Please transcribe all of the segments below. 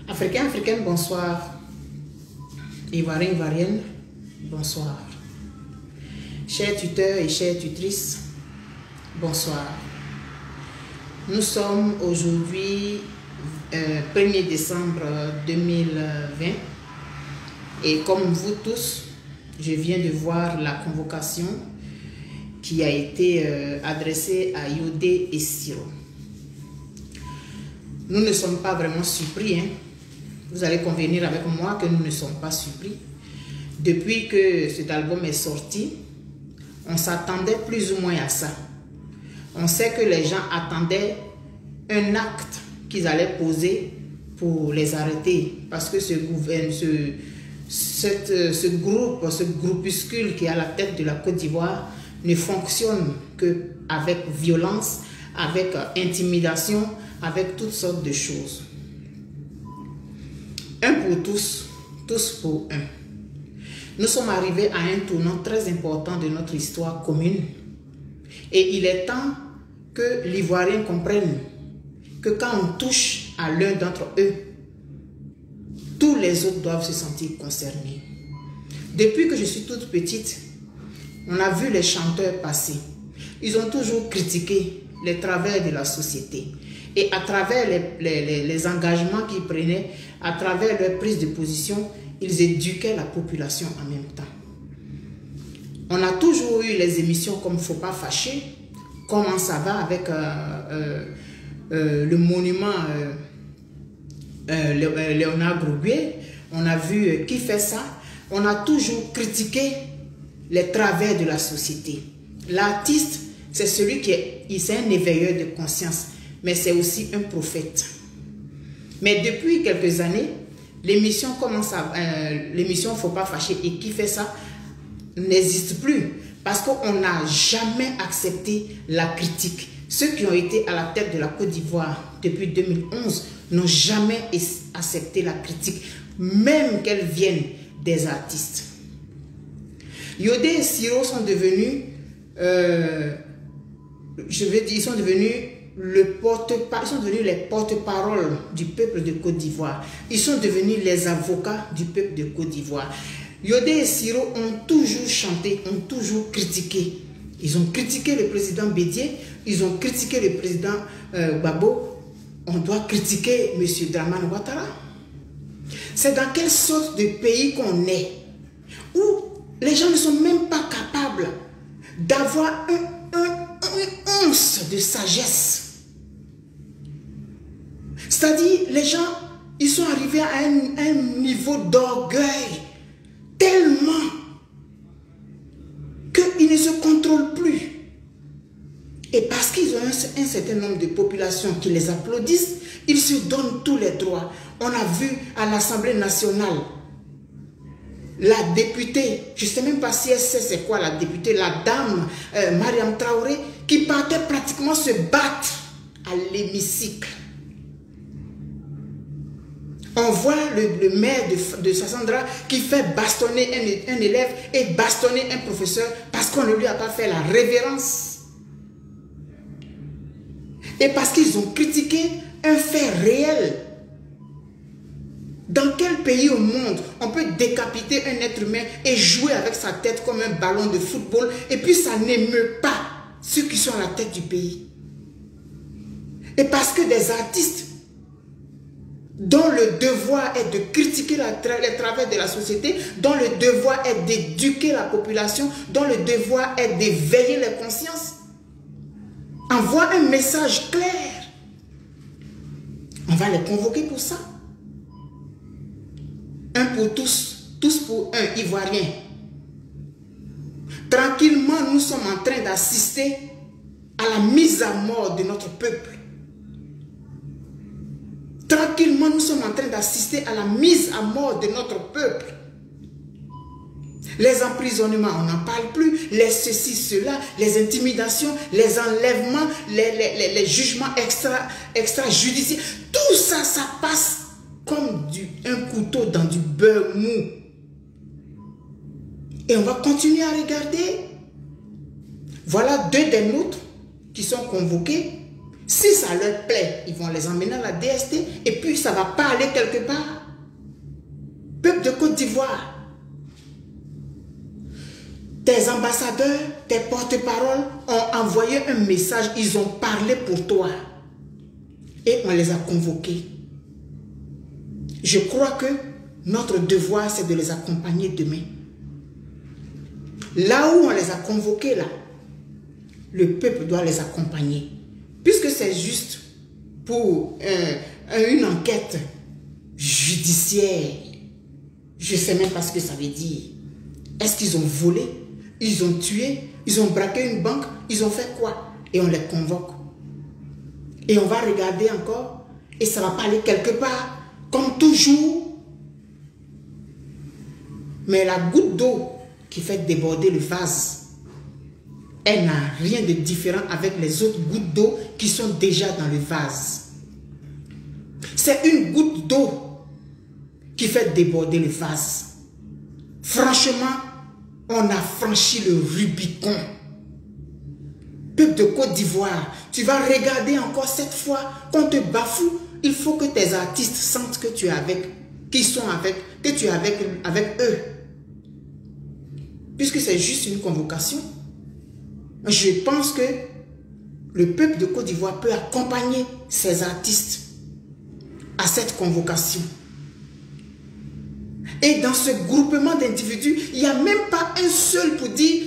Africains, Africaines, bonsoir. Ivoiriens, Ivoiriennes, bonsoir. Chers tuteurs et chères tutrices, bonsoir. Nous sommes aujourd'hui 1er décembre 2020 et comme vous tous, je viens de voir la convocation qui a été adressée à Yodé et Siro. Nous ne sommes pas vraiment surpris, hein. Vous allez convenir avec moi que nous ne sommes pas surpris. Depuis que cet album est sorti, on s'attendait plus ou moins à ça. On sait que les gens attendaient un acte qu'ils allaient poser pour les arrêter. Parce que ce groupuscule qui est à la tête de la Côte d'Ivoire ne fonctionne qu'avec violence, avec intimidation, avec toutes sortes de choses. Un pour tous, tous pour un. Nous sommes arrivés à un tournant très important de notre histoire commune. Et il est temps que l'Ivoirien comprenne que quand on touche à l'un d'entre eux, tous les autres doivent se sentir concernés. Depuis que je suis toute petite, on a vu les chanteurs passer. Ils ont toujours critiqué les travers de la société. Et à travers les engagements qu'ils prenaient, à travers leur prise de position, ils éduquaient la population en même temps. On a toujours eu les émissions comme Faut pas fâcher, Comment ça va avec le monument Léonard Grouguier. On a vu Qui fait ça. On a toujours critiqué les travers de la société. L'artiste, c'est celui qui est un éveilleur de conscience, mais c'est aussi un prophète. Mais depuis quelques années, l'émission Faut pas fâcher et Qui fait ça n'existe plus parce qu'on n'a jamais accepté la critique. Ceux qui ont été à la tête de la Côte d'Ivoire depuis 2011 n'ont jamais accepté la critique, même qu'elle vienne des artistes. Yodé et Siro sont devenus, ils sont devenus les porte-parole du peuple de Côte d'Ivoire. Ils sont devenus les avocats du peuple de Côte d'Ivoire. Yodé et Siro ont toujours chanté, ont toujours critiqué. Ils ont critiqué le président Bédié, ils ont critiqué le président Gbagbo. On doit critiquer M. Dramane Ouattara. C'est dans quelle sorte de pays qu'on est, où les gens ne sont même pas capables d'avoir un once de sagesse. C'est-à-dire, les gens, ils sont arrivés à un niveau d'orgueil tellement qu'ils ne se contrôlent plus. Et parce qu'ils ont un certain nombre de populations qui les applaudissent, ils se donnent tous les droits. On a vu à l'Assemblée nationale, la députée, je ne sais même pas si elle sait c'est quoi la députée, la dame Mariam Traoré, qui partait pratiquement se battre à l'hémicycle. On voit le maire de Sassandra qui fait bastonner un élève et bastonner un professeur parce qu'on ne lui a pas fait la révérence. Et parce qu'ils ont critiqué un fait réel. Dans quel pays au monde on peut décapiter un être humain et jouer avec sa tête comme un ballon de football et puis ça n'émeut pas ceux qui sont à la tête du pays? Et parce que des artistes dont le devoir est de critiquer les travers de la société, dont le devoir est d'éduquer la population, dont le devoir est d'éveiller les consciences, envoie un message clair. On va les convoquer pour ça. Un pour tous, tous pour un, Ivoirien. Tranquillement, nous sommes en train d'assister à la mise à mort de notre peuple. Tranquillement, nous sommes en train d'assister à la mise à mort de notre peuple. Les emprisonnements, on n'en parle plus. Les ceci, cela, les intimidations, les enlèvements, les jugements extrajudiciaires. Tout ça, ça passe comme un couteau dans du beurre mou. Et on va continuer à regarder. Voilà deux des nôtres qui sont convoqués. Si ça leur plaît, ils vont les emmener à la DST et puis ça ne va pas aller quelque part. Peuple de Côte d'Ivoire, tes ambassadeurs, tes porte-paroles ont envoyé un message, ils ont parlé pour toi. Et on les a convoqués. Je crois que notre devoir, c'est de les accompagner demain. Là où on les a convoqués, là, le peuple doit les accompagner. Puisque c'est juste pour une enquête judiciaire. Je ne sais même pas ce que ça veut dire. Est-ce qu'ils ont volé? Ils ont tué? Ils ont braqué une banque? Ils ont fait quoi? Et on les convoque. Et on va regarder encore. Et ça ne va pas aller quelque part. Comme toujours. Mais la goutte d'eau qui fait déborder le vase, elle n'a rien de différent avec les autres gouttes d'eau qui sont déjà dans le vase. C'est une goutte d'eau qui fait déborder le vase. Franchement, on a franchi le Rubicon. Peuple de Côte d'Ivoire, tu vas regarder encore cette fois qu'on te bafoue. Il faut que tes artistes sentent que tu es avec, qu'ils sont avec, que tu es avec eux. Puisque c'est juste une convocation. Je pense que le peuple de Côte d'Ivoire peut accompagner ses artistes à cette convocation. Et dans ce groupement d'individus, il n'y a même pas un seul pour dire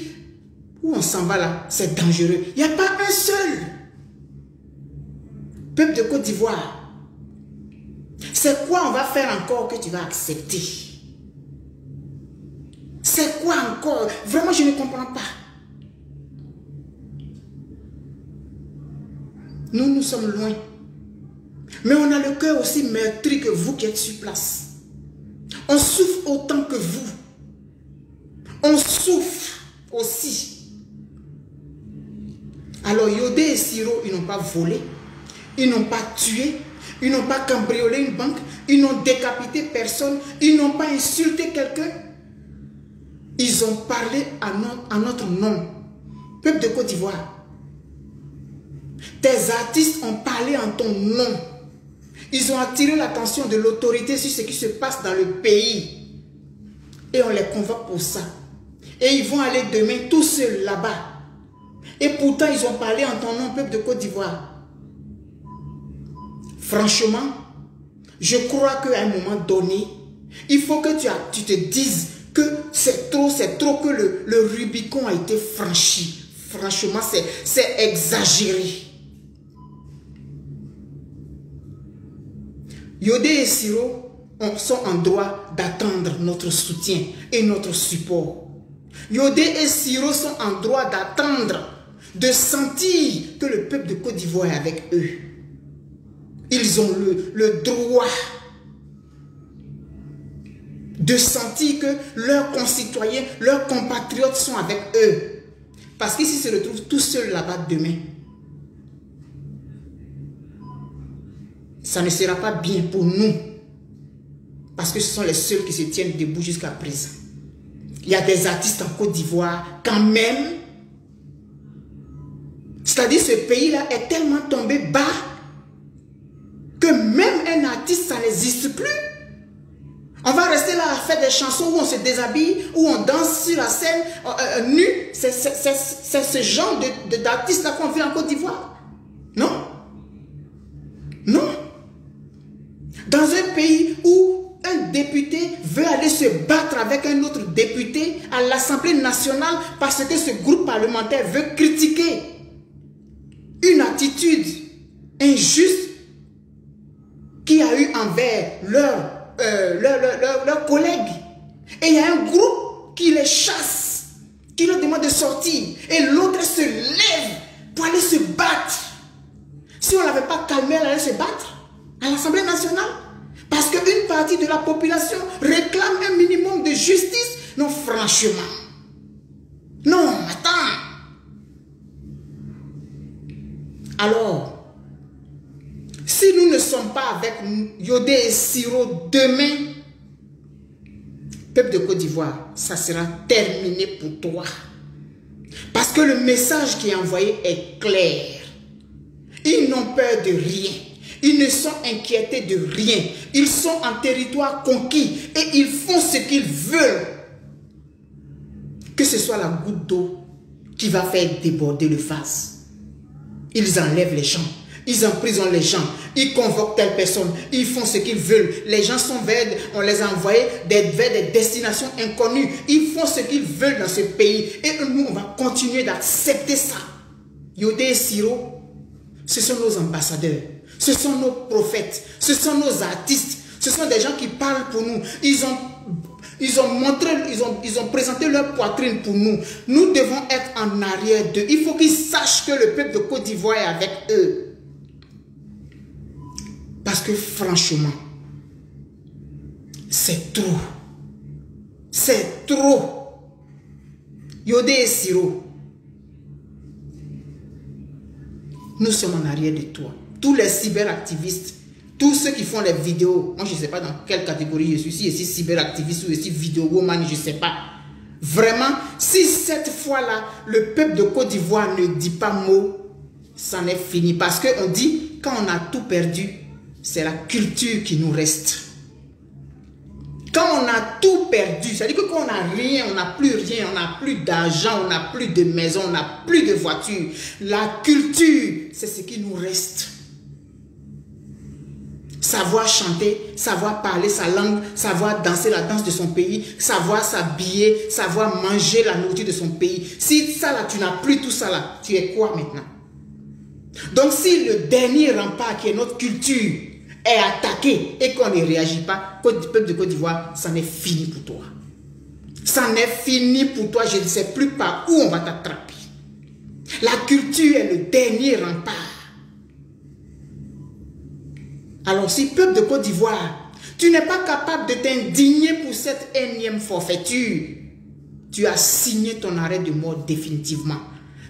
où on s'en va là, c'est dangereux. Il n'y a pas un seul. Peuple de Côte d'Ivoire, c'est quoi on va faire encore que tu vas accepter? C'est quoi encore? Vraiment, je ne comprends pas. Nous sommes loin. Mais on a le cœur aussi meurtri que vous qui êtes sur place. On souffre autant que vous. On souffre aussi. Alors Yodé et Siro, ils n'ont pas volé. Ils n'ont pas tué. Ils n'ont pas cambriolé une banque. Ils n'ont décapité personne. Ils n'ont pas insulté quelqu'un. Ils ont parlé à notre nom. Peuple de Côte d'Ivoire. Tes artistes ont parlé en ton nom. Ils ont attiré l'attention de l'autorité sur ce qui se passe dans le pays. Et on les convoque pour ça. Et ils vont aller demain tous seuls là-bas. Et pourtant, ils ont parlé en ton nom, peuple de Côte d'Ivoire. Franchement, je crois qu'à un moment donné, il faut que tu te dises que c'est trop que le Rubicon a été franchi. Franchement, c'est exagéré. Yodé et Siro sont en droit d'attendre notre soutien et notre support. Yodé et Siro sont en droit d'attendre, de sentir que le peuple de Côte d'Ivoire est avec eux. Ils ont le droit de sentir que leurs concitoyens, leurs compatriotes sont avec eux. Parce qu'ils se retrouvent tout seuls là-bas demain. Ça ne sera pas bien pour nous. Parce que ce sont les seuls qui se tiennent debout jusqu'à présent. Il y a des artistes en Côte d'Ivoire quand même. C'est-à-dire ce pays-là est tellement tombé bas que même un artiste, ça n'existe plus. On va rester là à faire des chansons où on se déshabille, où on danse sur la scène nu. C'est ce genre d'artistes-là qu'on fait en Côte d'Ivoire. Non. Non. Dans un pays où un député veut aller se battre avec un autre député à l'Assemblée nationale parce que ce groupe parlementaire veut critiquer une attitude injuste qu'il a eu envers leurs collègues. Et il y a un groupe qui les chasse, qui leur demande de sortir. Et l'autre se lève pour aller se battre. Si on ne l'avait pas calmé, elle allait se battre à l'Assemblée nationale. Parce qu'une partie de la population réclame un minimum de justice. Non, franchement. Non, attends. Alors, si nous ne sommes pas avec Yodé et Siro demain, peuple de Côte d'Ivoire, ça sera terminé pour toi. Parce que le message qui est envoyé est clair. Ils n'ont peur de rien. Ils ne sont inquiétés de rien. Ils sont en territoire conquis et ils font ce qu'ils veulent. Que ce soit la goutte d'eau qui va faire déborder le vase. Ils enlèvent les gens. Ils emprisonnent les gens. Ils convoquent telle personne. Ils font ce qu'ils veulent. Les gens sont vers, on les a envoyés vers des destinations inconnues. Ils font ce qu'ils veulent dans ce pays. Et nous, on va continuer d'accepter ça. Yodé et Siro, ce sont nos ambassadeurs. Ce sont nos prophètes. Ce sont nos artistes. Ce sont des gens qui parlent pour nous. Ils ont présenté leur poitrine pour nous. Nous devons être en arrière d'eux. Il faut qu'ils sachent que le peuple de Côte d'Ivoire est avec eux. Parce que franchement, c'est trop. C'est trop. Yodé et Siro, nous sommes en arrière de toi. Tous les cyberactivistes, tous ceux qui font les vidéos, moi je ne sais pas dans quelle catégorie je suis, si je suis cyberactiviste ou je suis vidéoman, je ne sais pas. Vraiment, si cette fois-là, le peuple de Côte d'Ivoire ne dit pas mot, c'en est fini. Parce qu'on dit, quand on a tout perdu, c'est la culture qui nous reste. Quand on a tout perdu, c'est-à-dire que quand on n'a rien, on n'a plus rien, on n'a plus d'argent, on n'a plus de maison, on n'a plus de voiture. La culture, c'est ce qui nous reste. Savoir chanter, savoir parler sa langue, savoir danser la danse de son pays, savoir s'habiller, savoir manger la nourriture de son pays. Si ça là, tu n'as plus tout ça là, tu es quoi maintenant? Donc si le dernier rempart qui est notre culture est attaqué et qu'on ne réagit pas, le peuple de Côte d'Ivoire, ça n'est fini pour toi. Ça n'est fini pour toi, je ne sais plus par où on va t'attraper. La culture est le dernier rempart. Alors si peuple de Côte d'Ivoire, tu n'es pas capable de t'indigner pour cette énième forfaiture, tu as signé ton arrêt de mort définitivement.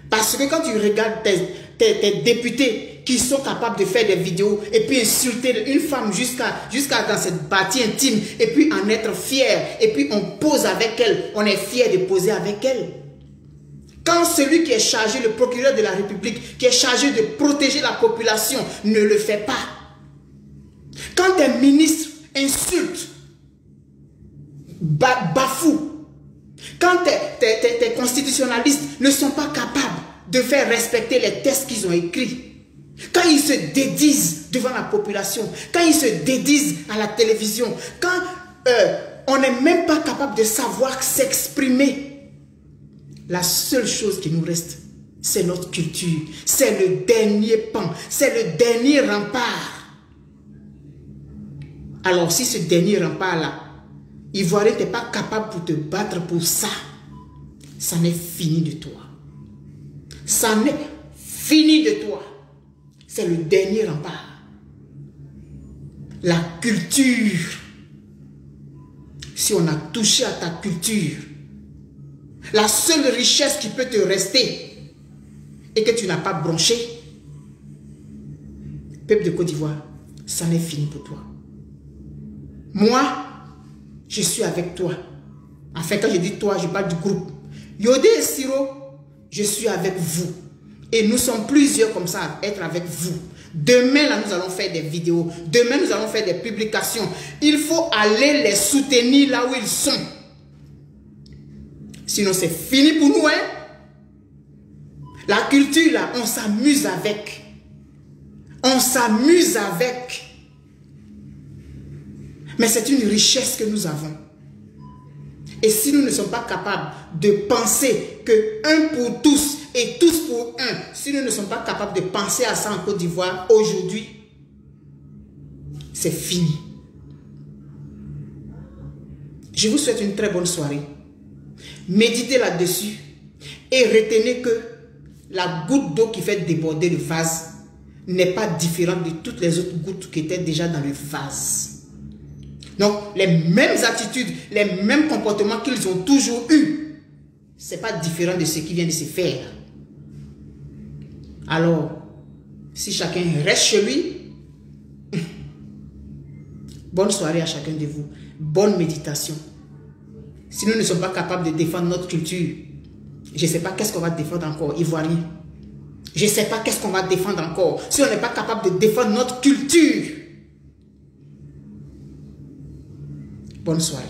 Parce que quand tu regardes tes députés qui sont capables de faire des vidéos et puis insulter une femme jusqu'à dans cette partie intime et puis en être fier et puis on pose avec elle, on est fier de poser avec elle. Quand celui qui est chargé, le procureur de la République, qui est chargé de protéger la population, ne le fait pas. Quand tes ministres insultent, bafouent, quand tes constitutionnalistes ne sont pas capables de faire respecter les textes qu'ils ont écrits, quand ils se dédisent devant la population, quand ils se dédisent à la télévision, quand on n'est même pas capable de savoir s'exprimer, la seule chose qui nous reste, c'est notre culture. C'est le dernier pan, c'est le dernier rempart. Alors si ce dernier rempart-là, Ivoirien, tu n'es pas capable pour te battre pour ça, ça n'est fini de toi. Ça n'est fini de toi. C'est le dernier rempart. La culture. Si on a touché à ta culture, la seule richesse qui peut te rester et que tu n'as pas bronché, peuple de Côte d'Ivoire, ça n'est fini pour toi. Moi, je suis avec toi. Enfin, quand je dis toi, je parle du groupe. Yodé et Siro, je suis avec vous. Et nous sommes plusieurs comme ça à être avec vous. Demain, là, nous allons faire des vidéos. Demain, nous allons faire des publications. Il faut aller les soutenir là où ils sont. Sinon, c'est fini pour nous, hein. La culture, là, on s'amuse avec. On s'amuse avec. Mais c'est une richesse que nous avons. Et si nous ne sommes pas capables de penser que un pour tous et tous pour un, si nous ne sommes pas capables de penser à ça en Côte d'Ivoire aujourd'hui, c'est fini. Je vous souhaite une très bonne soirée. Méditez là-dessus et retenez que la goutte d'eau qui fait déborder le vase n'est pas différente de toutes les autres gouttes qui étaient déjà dans le vase. Donc, les mêmes attitudes, les mêmes comportements qu'ils ont toujours eus, ce n'est pas différent de ce qui vient de se faire. Alors, si chacun reste chez lui, bonne soirée à chacun de vous. Bonne méditation. Si nous ne sommes pas capables de défendre notre culture, je ne sais pas qu'est-ce qu'on va défendre encore, Ivoirien. Je ne sais pas qu'est-ce qu'on va défendre encore. Si on n'est pas capable de défendre notre culture. Bonne soirée.